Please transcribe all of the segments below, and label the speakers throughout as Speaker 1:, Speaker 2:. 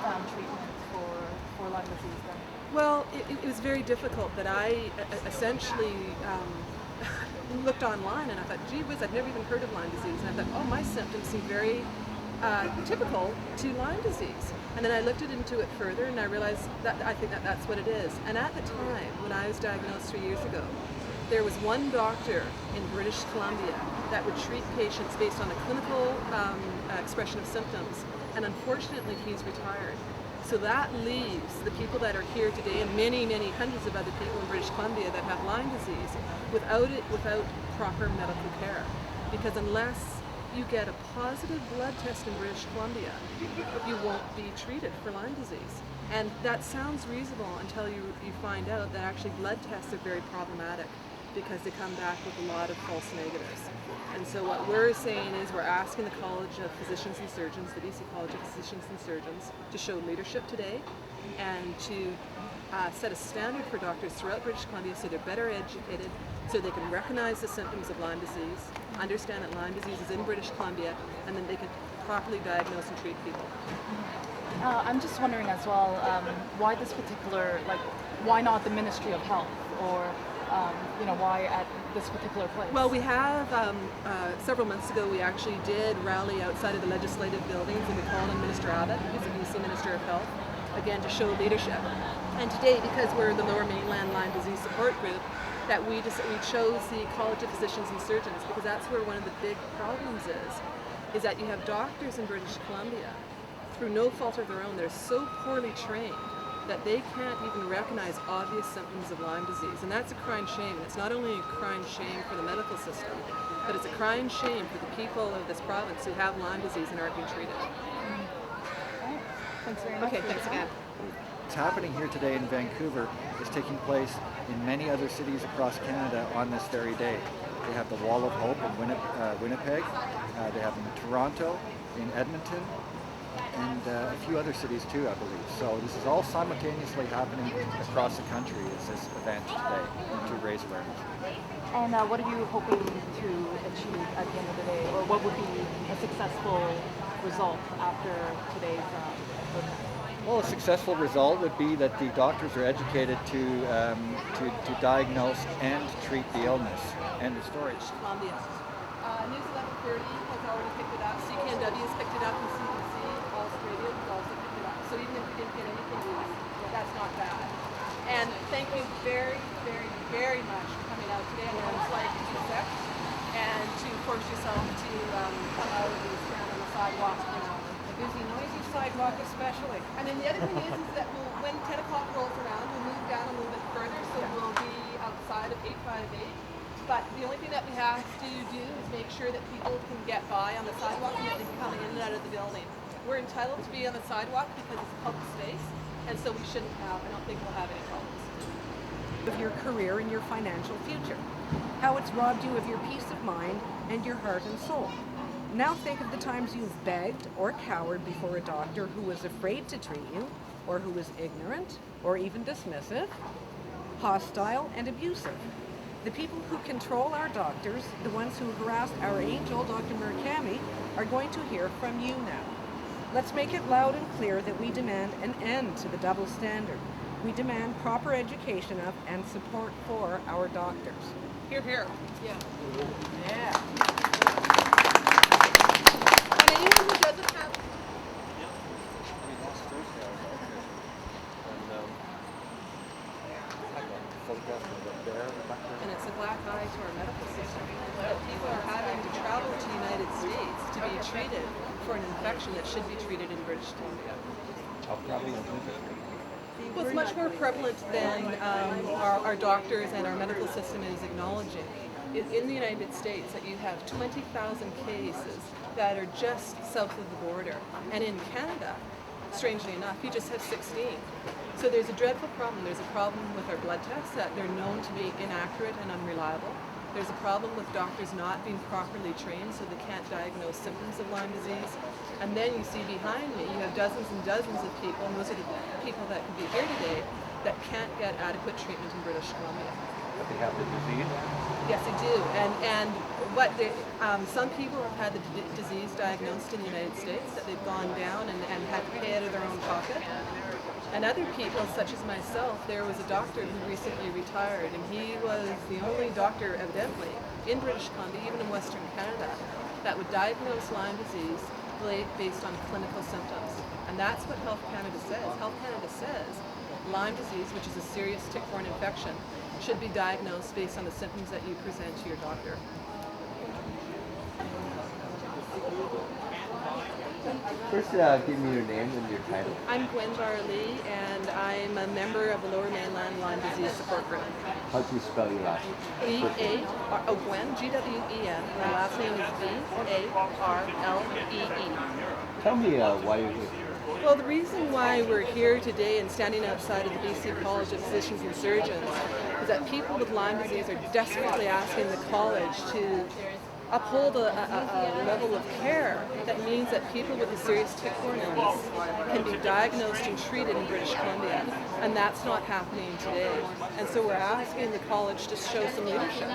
Speaker 1: found treatment for Lyme disease then?
Speaker 2: Well, it was very difficult, but I essentially looked online and I thought, gee whiz, I'd never even heard of Lyme disease. And I thought, oh, my symptoms seem very typical to Lyme disease. And then I looked into it further and I realized that I think that's what it is. And at the time, when I was diagnosed 3 years ago, there was one doctor in British Columbia that would treat patients based on a clinical expression of symptoms. And unfortunately, he's retired. So that leaves the people that are here today, and many, many hundreds of other people in British Columbia that have Lyme disease, without proper medical care. Because unless you get a positive blood test in British Columbia, you won't be treated for Lyme disease. And that sounds reasonable until you find out that actually blood tests are very problematic, because they come back with a lot of false negatives. And so what we're saying is we're asking the College of Physicians and Surgeons, the BC College of Physicians and Surgeons, to show leadership today and to set a standard for doctors throughout British Columbia so they're better educated, so they can recognize the symptoms of Lyme disease, understand that Lyme disease is in British Columbia, and then they can properly diagnose and treat people.
Speaker 1: I'm just wondering as well, why this particular, why not the Ministry of Health, or why at this particular place?
Speaker 2: Well, we have, several months ago, we actually did rally outside of the legislative buildings, and we called on Minister Abbott, who's the BC Minister of Health, again to show leadership. And today, because we're the Lower Mainland Lyme Disease Support Group, that we chose the College of Physicians and Surgeons, because that's where one of the big problems is that you have doctors in British Columbia, through no fault of their own, they're so poorly trained that they can't even recognize obvious symptoms of Lyme disease. And that's a crying shame. And it's not only a crying shame for the medical system, but it's a crying shame for the people of this province who have Lyme disease and aren't being treated.
Speaker 1: Okay. Thanks very much.
Speaker 2: Okay, thanks again.
Speaker 3: What's happening here today in Vancouver is taking place in many other cities across Canada on this very day. They have the Wall of Hope in Winnipeg, they have them in Toronto, in Edmonton, and a few other cities too, I believe. So this is all simultaneously happening across the country, is this event today, to raise awareness.
Speaker 1: And what are you hoping to achieve at the end of the day, or what would be a successful result after today's protest?
Speaker 3: Well, a successful result would be that the doctors are educated to diagnose and treat the illness. End of story.
Speaker 2: Columbia. News 1130 has already picked it up. CKNW has picked it up, and CBC, Australia has also picked it up. So even if you didn't get anything, that's not bad. And thank you very, very, very much for coming out today. I know it's like to be sick and to force yourself to come out and stand on the sidewalk. A busy, noisy sidewalk especially. And then the other thing is that when 10 o'clock rolls around, we'll move down a little bit further, so we'll be outside of 858. But the only thing that we have to do is make sure that people can get by on the sidewalk and that they can come in and out of the building. We're entitled to be on the sidewalk because it's a public space, and so we shouldn't have, I don't think we'll have any problems.
Speaker 4: Of your career and your financial future, how it's robbed you of your peace of mind and your heart and soul. Now think of the times you've begged or cowered before a doctor who was afraid to treat you, or who was ignorant, or even dismissive, hostile, and abusive. The people who control our doctors, the ones who harassed our angel, Dr. Murakami, are going to hear from you now. Let's make it loud and clear that we demand an end to the double standard. We demand proper education of and support for our doctors.
Speaker 2: Hear, hear. Yeah.
Speaker 4: Yeah.
Speaker 2: And anyone who doesn't have... And it's a black eye to our medical system. That people are having to travel to the United States to be treated for an infection that should be treated in British Columbia. Well, it's much more prevalent than our doctors and our medical system is acknowledging. In the United States, that you have 20,000 cases that are just south of the border. And in Canada, strangely enough, you just have 16. So there's a dreadful problem. There's a problem with our blood tests, that they're known to be inaccurate and unreliable. There's a problem with doctors not being properly trained, so they can't diagnose symptoms of Lyme disease. And then you see behind me, you have dozens and dozens of people, and those are the people that could be here today, that can't get adequate treatment in British Columbia.
Speaker 3: But they have the disease?
Speaker 2: Yes, they do. And what some people have had the disease diagnosed in the United States, that they've gone down and had to pay out of their own pocket. And other people, such as myself, there was a doctor who recently retired, and he was the only doctor, evidently, in British Columbia, even in Western Canada, that would diagnose Lyme disease based on clinical symptoms. And that's what Health Canada says. Health Canada says Lyme disease, which is a serious tick-borne infection, should be diagnosed based on the symptoms that you present to your doctor.
Speaker 5: First, give me your name and your title.
Speaker 2: I'm Gwen Lee, and I'm a member of the Lower Mainland Lyme Disease Support Group.
Speaker 5: How do you spell your last name?
Speaker 2: Gwen, Gwen. My last name is Varrlee.
Speaker 5: Tell me why you're here.
Speaker 2: Well, the reason why we're here today and standing outside of the BC College of Physicians and Surgeons is that people with Lyme disease are desperately asking the college to uphold a level of care that means that people with a serious tick-borne illness can be diagnosed and treated in British Columbia, and that's not happening today. And so we're asking the college to show some leadership.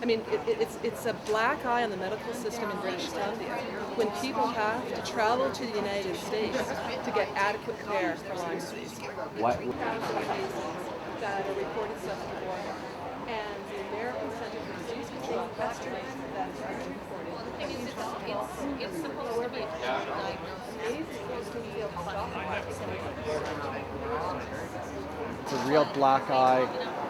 Speaker 2: I mean, it's a black eye on the medical system in British Columbia when people have to travel to the United States to get adequate care for Lyme disease.
Speaker 5: Why?
Speaker 2: That are reported self-report, and the American Center for Disease Control estimates that are reported.
Speaker 6: It's supposed to be a
Speaker 3: It's a real black eye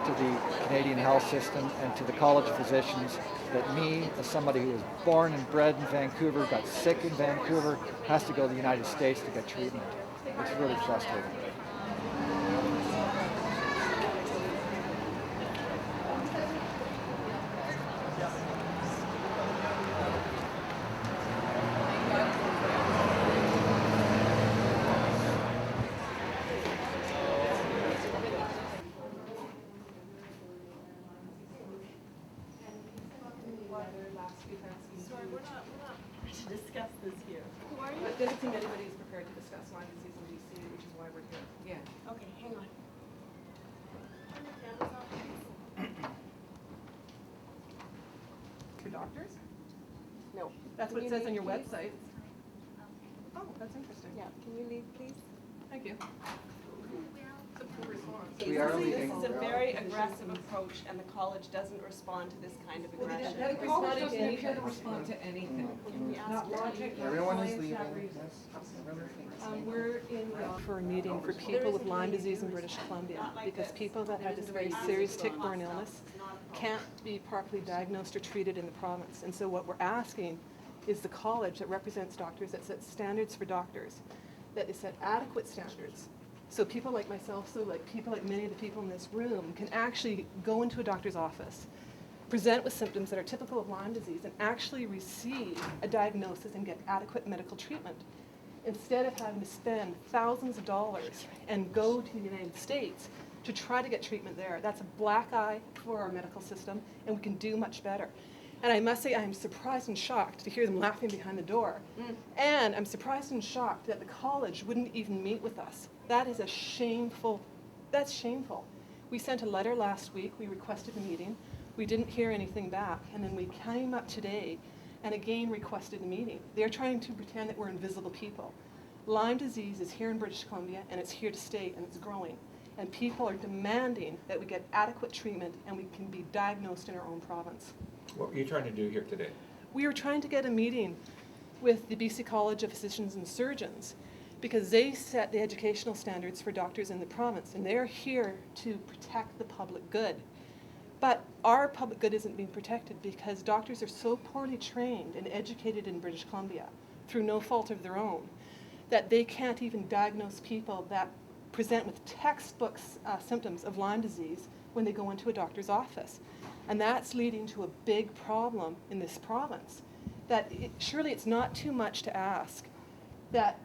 Speaker 3: to the Canadian health system and to the College of Physicians that me, as somebody who was born and bred in Vancouver, got sick in Vancouver, has to go to the United States to get treatment. It's really frustrating.
Speaker 6: Sorry, we're not ready to discuss this here. Who are you?
Speaker 2: It doesn't seem anybody is prepared to discuss Lyme disease in BC, which is why we're here.
Speaker 4: Yeah.
Speaker 6: Okay, hang on. Turn the cameras off, please.
Speaker 2: Your doctors? No. That's what it says on your website. Oh, that's interesting.
Speaker 4: Yeah. Can you leave, please?
Speaker 2: Thank you.
Speaker 3: We are leaving.
Speaker 6: This is a very aggressive approach, and the college doesn't respond to this kind of aggression.
Speaker 4: The college doesn't appear to respond to anything. Not logic, not science, not reason.
Speaker 2: We're in for a meeting for people with Lyme disease in British Columbia because people that have this very serious tick-borne illness can't be properly diagnosed or treated in the province. And so what we're asking is the college that represents doctors, that sets standards for doctors, that is set adequate standards. So people like myself, people like many of the people in this room can actually go into a doctor's office, present with symptoms that are typical of Lyme disease, and actually receive a diagnosis and get adequate medical treatment, instead of having to spend thousands of dollars and go to the United States to try to get treatment there. That's a black eye for our medical system, and we can do much better. And I must say, I'm surprised and shocked to hear them laughing behind the door. And I'm surprised and shocked that the college wouldn't even meet with us. That is that's shameful. We sent a letter last week, we requested a meeting, we didn't hear anything back, and then we came up today and again requested a meeting. They're trying to pretend that we're invisible people. Lyme disease is here in British Columbia, and it's here to stay, and it's growing. And people are demanding that we get adequate treatment and we can be diagnosed in our own province.
Speaker 7: What were you trying to do here today?
Speaker 2: We were trying to get a meeting with the BC College of Physicians and Surgeons because they set the educational standards for doctors in the province, and they're here to protect the public good. But our public good isn't being protected because doctors are so poorly trained and educated in British Columbia through no fault of their own that they can't even diagnose people that present with textbook symptoms of Lyme disease when they go into a doctor's office. And that's leading to a big problem in this province. Surely it's not too much to ask that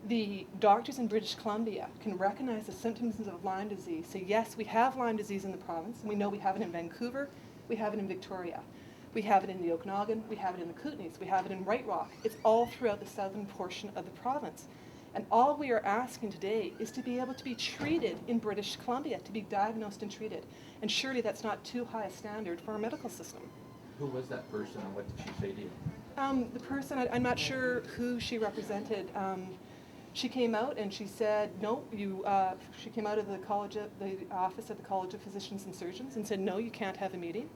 Speaker 2: the doctors in British Columbia can recognize the symptoms of Lyme disease, say, yes, we have Lyme disease in the province, and we know we have it in Vancouver, we have it in Victoria, we have it in the Okanagan, we have it in the Kootenays, we have it in White Rock. It's all throughout the southern portion of the province. And all we are asking today is to be able to be treated in British Columbia, to be diagnosed and treated. And surely that's not too high a standard for our medical system.
Speaker 7: Who was that person and what did she say to you?
Speaker 2: The person, I'm not sure who she represented. She came out and she said, no, she came out of the office of the College of Physicians and Surgeons and said, no, you can't have a meeting.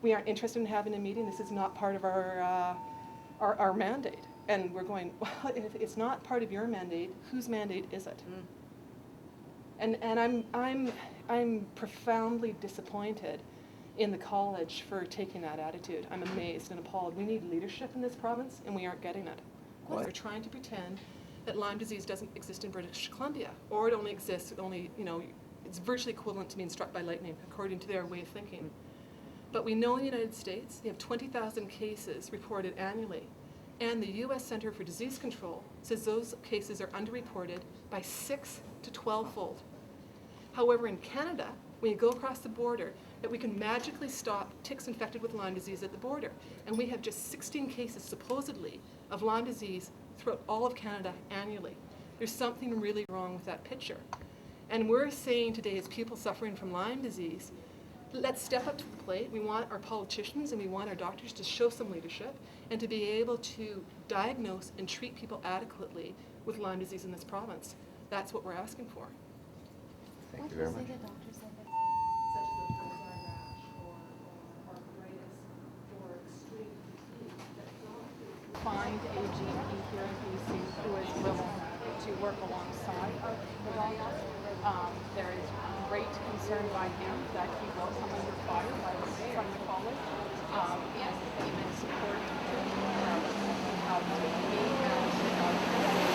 Speaker 2: We aren't interested in having a meeting. This is not part of our mandate. And we're going, well, if it's not part of your mandate, whose mandate is it? And I'm profoundly disappointed in the college for taking that attitude. I'm amazed and appalled. We need leadership in this province, and we aren't getting it. They're trying to pretend that Lyme disease doesn't exist in British Columbia, or it only exists, it's virtually equivalent to being struck by lightning, according to their way of thinking. But we know in the United States, they have 20,000 cases reported annually, and the U.S. Center for Disease Control says those cases are underreported by 6 to 12-fold. However, in Canada, when you go across the border, that we can magically stop ticks infected with Lyme disease at the border. And we have just 16 cases, supposedly, of Lyme disease throughout all of Canada annually. There's something really wrong with that picture. And we're saying today, as people suffering from Lyme disease, let's step up to the plate. We want our politicians and we want our doctors to show some leadership and to be able to diagnose and treat people adequately with Lyme disease in this province. That's what we're asking for.
Speaker 5: Thank you very much.
Speaker 2: Such as a bullseye rash or arthritis or extreme fatigue.
Speaker 1: Find a GP here in BC who is willing to work alongside of the doctor. There is great concern by him that he will come under fire from the college, and even supporting me and the doctor.